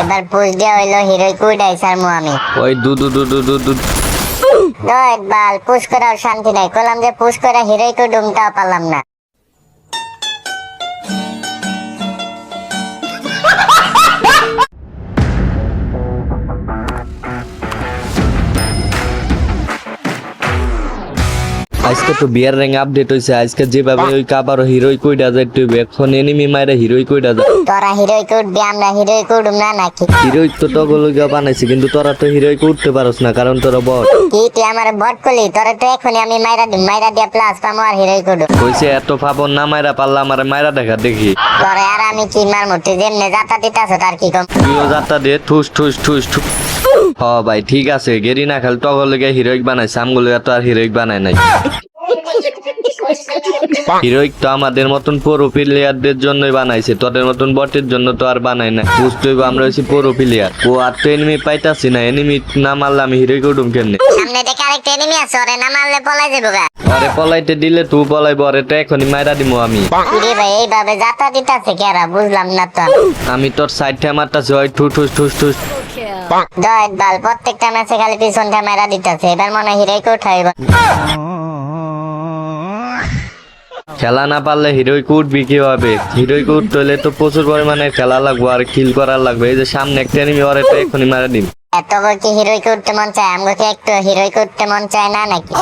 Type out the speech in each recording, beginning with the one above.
এবার পুশ দিয়ে হইলো হিরোই কুইডাই সারমু আমি। ওই দু দু দু দু দু দু দোয়েট বাল পুশ করার শান্তি নাই, কইলাম যে পুশ করে হিরোই কুডুমটাও পারলাম না। আজকে তো বিয়ার র্যাঙ্ক আপডেট হইছে। আজকে যেভাবে ওই কাবারও হিরোই কইডা যায় তুই এখন এনিমি মাইরা হিরোই কইডা যায়। তোরা হিরোই কুডবি, আমরা হিরোই কুডুম না নাকি? হিরোই তো টগলগা বানাইছে, কিন্তু তোরা তো হিরোই উঠতে পারস না, কারণ তোরা বট। কি তুই আমার বট করলি? তোরা তো এখনই আমি মাইরা দিম, মাইরা দিয়া প্লাস পামো আর হিরোই কুডু। কইছে এত ফাবন না মাইরা পারলা আমার মাইরা দেখা দেখি। তোরে আর আমি কি মারমু? তুই যেমনে যাতা দিতাছ তার কি কম? তুইও যাত্রা দিয়ে ঠুস ঠুস ঠুস ঠুস। হ ভাই ঠিক আছে, গেরি না খালি টগলগা হিরোইক বানাইছে, আমগুলো তো আর হিরোইক বানায় নাই। হিরোইক তো আমাদের মতন পুরো প্লেয়ারদের জন্যই বানাইছে, তোদের মতন বটের জন্য তো আর বানাই না। বুঝতে হইব আমরা হচ্ছি পুরো প্লেয়ার। ও আর তো এনিমি পাইতাছি না, এনিমি না মারলে আমি হিরোইক উঠুম কেমনে? সামনে দেখে আরেকটা এনিমি আছে, ওরে না মারলে পলাই যাবো গা। আরে পলাইতে দিলে তুই পলাইব, আরে তো এখনই মাইরা দিমু আমি। কিরে ভাই এইভাবে যাতা দিতাছে কেরা? বুঝলাম না তো। আমি তোর সাইডটা মারতাছি, ওই ঠুস ঠুস ঠুস ঠুস। দয়েট বাল প্রত্যেকটা ম্যাচে খালি পিছনটা মাইরা দিতাছে, এবার মনে হয় হিরোই উঠাইব। খেলা না পারলে হিরোই উঠবি কিভাবে? হিরোই উঠতে হলে তো প্রচুর পরিমাণে খেলা লাগবে আর কিল করার লাগবে। এই যে সামনে একটা এনিমি, ওরে তো এখনই মারা দিন। এত কি হিরোই উঠতে মন চায়? আমাকে একটু হিরোই উঠতে মন চায় না নাকি?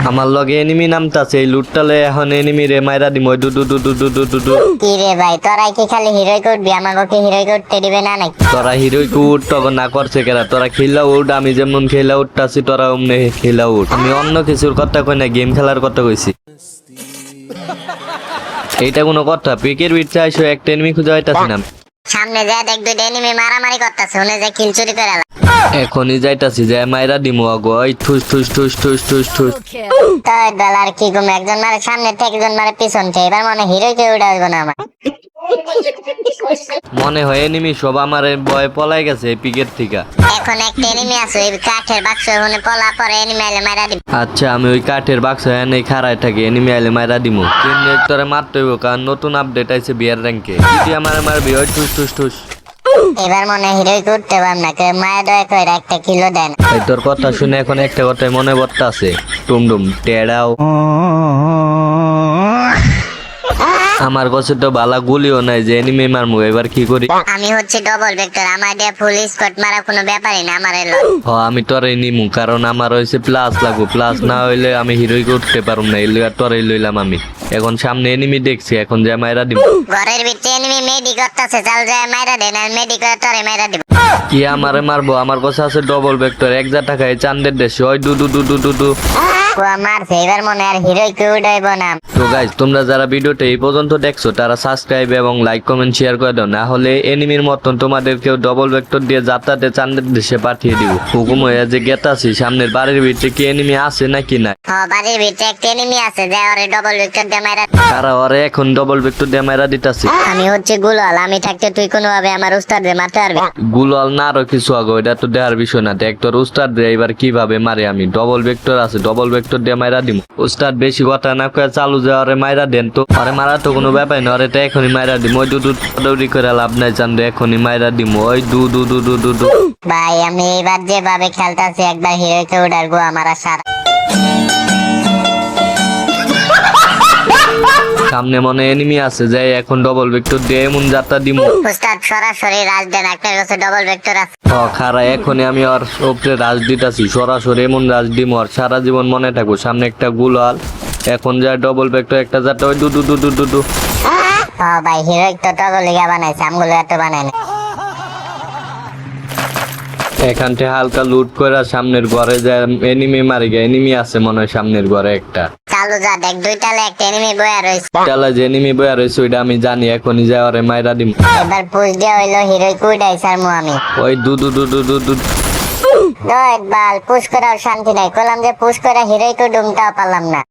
আমার লগে এনিমি নামতাছে, এই লুটটালে এখন এনিমি রে মাইরা দিম। ওই দু দু দু দু দু দু দু দু। কি রে ভাই তোরাই কি খালি হিরোই উঠবি? আমাকে কি হিরোই উঠতে দিবে না নাকি? তোরা হিরোই উঠ তখন না করছে কেরা? তোরা খেলা উঠ, আমি যেমন খেলা উঠতাছি তোরা অমনে খেলা উঠ। আমি অন্য কিছুর কথা কই না, গেম খেলার কথা কইছি। এইটা কোনো কথা? পিকের বিট চাইছো, একটা এনিমি খুঁজে হইতাছি না। সামনে যায় দেখ দুইটা এনিমি মারামারি করতেছে, উনি যে কিল চুরি করে আলা। এখনই যাইতাছি, যাই মাইরা দিমু আগো। ওই ঠুস ঠুস ঠুস ঠুস ঠুস ঠুস। দয়েট বাল আর কি ঘুম, একজন মারে সামনে থেকে একজন মারে পিছন থেকে, এবার মনে হিরোই কে উঠে আসবো না আমার। মনে হয় এনিমি সব আমার ভয়ে পলাই গেছে এই পিকের থেকে। এখন একটা এনিমি আছে ওই কাঠের বাক্স, ওখানে পলা পরে এনিমি আইলে মারা দিব। আচ্ছা আমি ওই কাঠের বাক্স এনে খাড়ায় থাকি, এনিমি আইলে মাইরা দিমু। কিন্তু তোরে মারতে হইব, কারণ নতুন আপডেট আইছে বিয়ার র্যাঙ্কে। যদি আমার মারবি ওই ঠুস ঠুস ঠুস। এবার মনে হিরোই উঠতে পারব না, কেউ মায়ের দয়া করে একটা কিলো দেন। এই তোর কথা শুনে এখন একটা কথাই মনে পড়তে আছে, টুমডুম টেড়াও। আমার কাছে তো বালা গুলিও নাই যে এনিমি মারমু, এবার কি করি? আমি হচ্ছে ডবল ভেক্টর, আমার দিয়ে ফুল স্কট মারা কোনো ব্যাপারই না আমার এলো। হ আমি তোরে নিমু, কারণ আমার হইছে প্লাস লাগবো। প্লাস না হইলে আমি হিরোইকে উঠতে পারুম না, এলে আর তোরে লইলাম আমি। এখন সামনে এনিমি দেখছি, এখন যা মাইরা দিব। ঘরের ভিতরে এনিমি মেডি করতেছে, চাল যায় মাইরা দেন আর মেডি করে তোরে মাইরা দিব। কি আমারে মারবো? আমার কাছে আছে ডবল ভেক্টর, 1000 টাকায় চান্দের দেশে। ওই দু দু দু দু দু দু। কুয়া মারছে, এবার মনে আর হিরোই কে উঠাইব না। তো গাইজ তোমরা যারা ভিডিওটা এই পর্যন্ত দেখছো তারা সাবস্ক্রাইব এবং লাইক কমেন্ট শেয়ার করে দাও, না হলে এনিমির মতন তোমাদেরকেও ডবল ভেক্টর দিয়ে যাত্রাতে চান্দের দেশে পাঠিয়ে দিব। হুকুম হয়ে যে গেতাছি, সামনের বাড়ির ভিতরে কি এনিমি আছে নাকি না? বাড়ির ভিতরে একটা এনিমি আছে, যা ওরে ডবল ভেক্টর দিয়ে মাইরা। তারা ওরে এখন ডবল ভেক্টর দিয়ে মাইরা দিতাছি। আমি হচ্ছে গুলাল, আমি থাকতে তুই কোনোভাবে আমার উস্তাদে মারতে পারবি? গুলাল না আরো কিছু আগে, এটা তো দেওয়ার বিষয় না। দেখ তোর উস্তাদ রে এবার কিভাবে মারে। আমি ডবল ভেক্টর আছে, ডবল ভেক্টর দিয়ে মাইরা দিব। উস্তাদ বেশি কথা না কয়ে চালু যে ওরে মাইরা দেন তো। আরে মারা তো কোনো ব্যাপার না, ওরে তো এখনই মাইরা দিম। ওই দু দু দৌড়ি করে লাভ নাই, চান্দু এখনই মাইরা দিম। ওই দু দু দু দু দু দু। ভাই আমি এবার যেভাবে খেলতেছি, একবার হিরোইকে উঠার গো আমার সারা। সামনে মনে এনিমি আছে, যাই এখন ডবল ভেক্টর দিয়ে এমন যাত্রা দিমু। উস্তাদ সরাসরি রাজ দেন, একটা কাছে ডবল ভেক্টর আছে। খারা এখনই আমি ওর উপরে রাজ দিতাছি, সরাসরি এমন রাজ দিমু আর সারা জীবন মনে থাকবো। সামনে একটা গুলাল, এখন যা ডবল ভেক্টর একটা যাত্রা। ওই দু দু দু দু দু দু। ভাই হিরোইক তো টগল লিগা বানাইছে, আমগুলো এত বানায় না। এখান থেকে হালকা লুট করে সামনের ঘরে যায় এনিমি মারি গে। এনিমি আছে মনে হয় সামনের ঘরে একটা। চালু যা দেখ, দুইটালে একটা এনিমি বয়া রয়েছে। তালা যে এনিমি বয়া রয়েছে ওইটা আমি জানি, এখনই যায় ওরে মাইরা দিম। এবার পুশ দিয়ে হইলো হিরোইক উঠাই সারমু আমি। ওই দু দু দু দু দু দু। দয়েট বাল পুশ করার শান্তি নাই, কইলাম যে পুশ করে হিরোইক ডুমটাও পারলাম না।